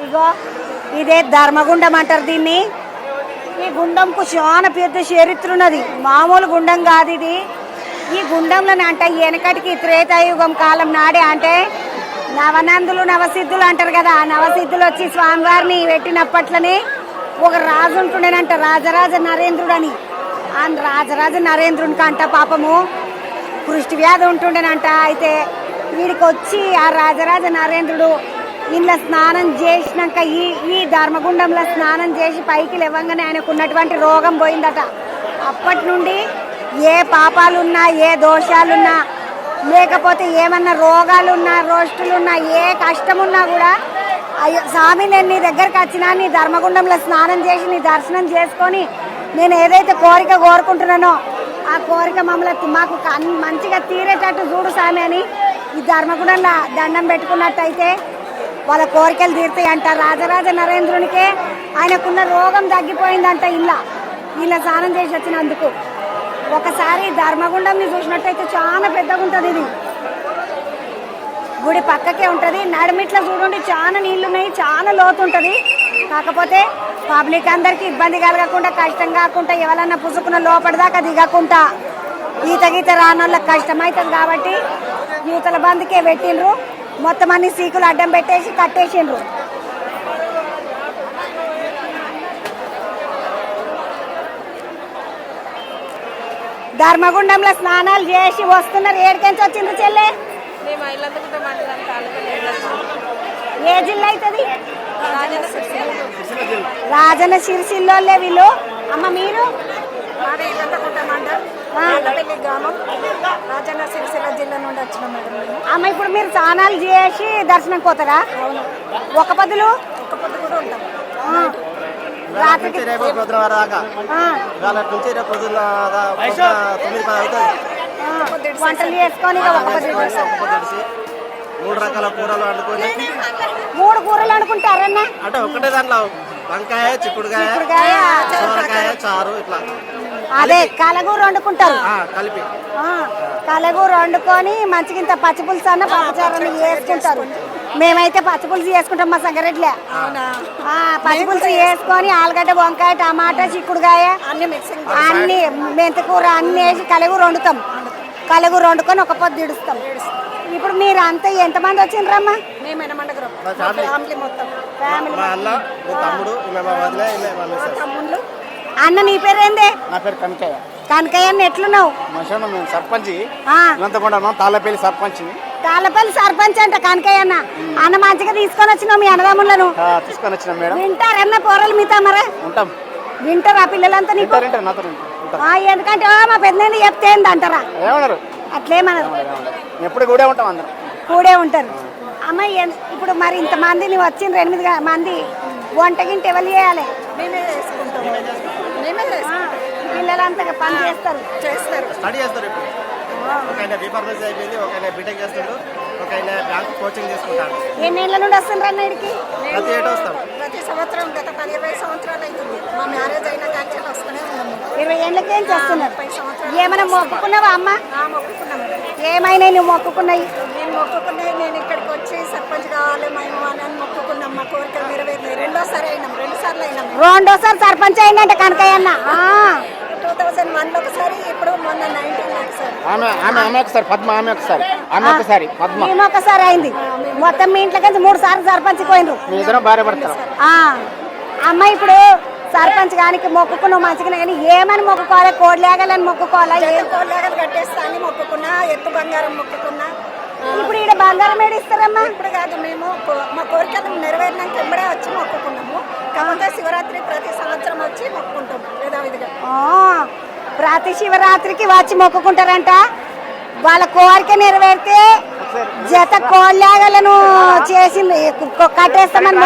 ఇగో ఇదే ధర్మగుండం అంటారు దీన్ని. ఈ గుండంకు చాలా పెద్ద చరిత్ర ఉన్నది, మామూలు గుండం కాదు ఇది. ఈ గుండంలోనే అంటే వెనకటికి త్రేతాయుగం కాలం నాడే అంటే నవనందులు నవసిద్ధులు అంటారు కదా, ఆ నవసిద్ధులు వచ్చి స్వామివారిని పెట్టినప్పట్లనే ఒక రాజు ఉంటుండేనంట, రాజరాజ నరేంద్రుడు అని. ఆ రాజరాజ నరేంద్రునికి అంట పాపము కృష్టి వ్యాధి ఉంటుండేనంట. అయితే వీడికి వచ్చి ఆ రాజరాజ నరేంద్రుడు ఇంట్లో స్నానం చేసినాక ఈ ధర్మగుండంలో స్నానం చేసి పైకి లేవంగానే ఆయనకు ఉన్నటువంటి రోగం పోయిందట. అప్పటి నుండి ఏ పాపాలున్నా ఏ దోషాలున్నా లేకపోతే ఏమన్నా రోగాలున్నా రోష్టులున్నా ఏ కష్టమున్నా కూడా అయ్యో స్వామి నేను నీ దగ్గరకు వచ్చినా నీ ధర్మగుండంలో స్నానం చేసి నీ దర్శనం చేసుకొని నేను ఏదైతే కోరిక కోరుకుంటున్నానో ఆ కోరిక మమ్మల్ని మాకు మంచిగా తీరేటట్టు చూడు స్వామి అని ఈ ధర్మగుండంలో దండం పెట్టుకున్నట్టయితే వాళ్ళ కోరికలు తీరుతాయి అంట. రాజరాజ నరేంద్రునికే ఆయనకున్న రోగం తగ్గిపోయిందంట ఇలా స్నానం చేసి వచ్చినందుకు. ఒకసారి ధర్మగుండంని చూసినట్టయితే చాలా పెద్దగా ఉంటుంది, ఇది గుడి పక్కకే ఉంటుంది. నడిమిట్ల చూడండి చాలా నీళ్లున్నాయి, చాలా లోతు ఉంటుంది. కాకపోతే పబ్లిక్ అందరికి ఇబ్బంది కలగకుండా కష్టం కాకుండా ఎవరన్నా పుసుకున్న లోపలిదాకా దిగకుండా ఈత రానోళ్ళకి కష్టమవుతుంది కాబట్టి యూతల బందుకే పెట్టిండ్రు. మొత్తం అన్ని సీకులు అడ్డం పెట్టేసి కట్టేసిండ్రు. ధర్మగుండంలో స్నానాలు చేసి వస్తున్నారు. ఏడికెంచి వచ్చిండ్రు చెల్లె? ఏ జిల్లా అవుతుంది? రాజన్న సిరిసిల్లోళ్ళే వీళ్ళు. అమ్మ మీరు? రాజన్న సిరిసిల్ల జిల్లా నుండి వచ్చిన మేడం. అమ్మ ఇప్పుడు మీరు స్నానాలు చేసి దర్శనం పోతారా? ఒక పొద్దులు కూడా ఉంటాం. రాత్రికి వంటలు చేసుకొని 3 రకాల కూరలు వండుకొని 3 కూరలు వండుకుంటారన్నా? అంటే ఒకటే దాంట్లో వంకాయ, చిక్కుడుకాయ, సోరకాయ, చారు ఇట్లా అదే కలగూర వండుకుంటారు కలిపి. కలగూర వండుకొని మంచిగింత పచ్చిపులుసు అన్న పప్పుచారని వేసుకుంటారు. మేమైతే పచ్చిపులుసు చేసుకుంటాం మా సంగారెడ్డిలో. పచ్చిపులుసు వేసుకొని ఆలుగడ్డ, వంకాయ, టమాటా, చిక్కుడుకాయ అన్ని మెంతికూర అన్ని వేసి కలగూర వండుతాం. కలగూర వండుకొని ఒక పొద్దు ఇడుస్తాం. ఇప్పుడు మీరు అంతా ఎంతమంది వచ్చిండ్రమ్మా? తమ్ముడు. అన్న నీ పేరేందే? నా పేరు కనకయ్య. కనకయ్య అన్న ఎట్లున్నావు? సర్పంచ్ తాళ్ళపల్లి సర్పంచ్. తాళ్ళపల్లి సర్పంచ్ అంట కనకయ్య అన్న. అన్న మంచిగా తీసుకొని వచ్చినావు మీ అన్నదమ్ములను? తీసుకొని వచ్చినాం మేడం. వింటారన్న పోరలు మీతో మరే? ఉంటాం. వింటారా పిల్లలంతా నీకు? ఎందుకంటే మా పెద్ద చెప్తే అంటారా? ఏమన్నారు? అట్లేమన్నారు. ఎప్పుడు కూడే ఉంటాం, అందరం కూడే ఉంటారు. అమ్మాయి ఇప్పుడు మరి ఇంతమంది నువ్వు వచ్చిండ్రు 8 మంది, వంటగింటి ఎవరు చేయాలి? పిల్లలంతా పని చేస్తారు. స్టడీ చేస్తారు. ఇప్పుడు ఒక ఆయన బీఫార్మసీ అయిపోయింది, ఒక ఆయన బీటెక్ చేస్తాడు, ఒక ఆయన బ్యాంక్ కోచింగ్ చేసుకుంటాడు. ఎన్నేళ్ల నుండి వస్తుండ్రు అన్న ఇక్కడికి? ప్రతి ఏటా వస్తాం. ప్రతి సంవత్సరం గత 20 సంవత్సరాలు అవుతుంది. మా మ్యారేజ్ అయిన కాంచెలు వస్తూనే ఉన్నాము. 20 ఏళ్ళకేం చేస్తున్నారు? 30 సంవత్సరాలు. ఏమైనా మొక్కుకున్నావా అమ్మ? మొక్కుకున్నాము. ఏమైనా నువ్వు మొక్కుకున్నాయి? నేను మొక్కుకున్నాయి. నేను ఇక్కడికి వచ్చి సర్పంచ్ కావాలి మేము అని మొక్కుకున్నాం. మా కోరికలు నెరవేరినాయి. 2 సార్లు అయినాం. 2 సార్లు అయినాం. 2వ సారి సర్పంచ్ అయిందంట కనకయ్య అన్న. 2001 ఒకసారి, ఇప్పుడు మొన్న 19 ఒకసారి. ఆమె ఒకసారి పద్మ, ఆమె ఒకసారి పద్మ. మేము ఒకసారి అయింది. మొత్తం మీ ఇంట్లో కలిసి 3 సార్లు సర్పంచ్ పోయినరు. మీ ఇద్దరం భార్య భర్తలు. అమ్మ ఇప్పుడు సర్పంచ్ గానికి మొక్కుకున్నావు మంచిగా, కానీ ఏమని మొక్కుకోవాలి? కోడ్లేగలని మొక్కుకోవాలా? కోడ్లేగలు కట్టేస్తా అని మొక్కుకున్నా, ఎత్తు బంగారం మొక్కుకున్నా. ఇప్పుడు ఈడ బంగారం ఏడిస్తారమ్మా? ఇప్పుడు కాదు, మేము మా కోరికలు నెరవేరినాక ఎంబడే వచ్చి మొక్కుకున్నాము. కాకపోతే శివరాత్రి ప్రతి సంవత్సరం వచ్చి మొక్కుకుంటాం యథావిధిగా. ప్రతి శివరాత్రికి వచ్చి మొక్కుకుంటారంట. వాళ్ళ కోరిక నెరవేరితే జత కోళ్ళేగలను చేసి కట్టేస్తామని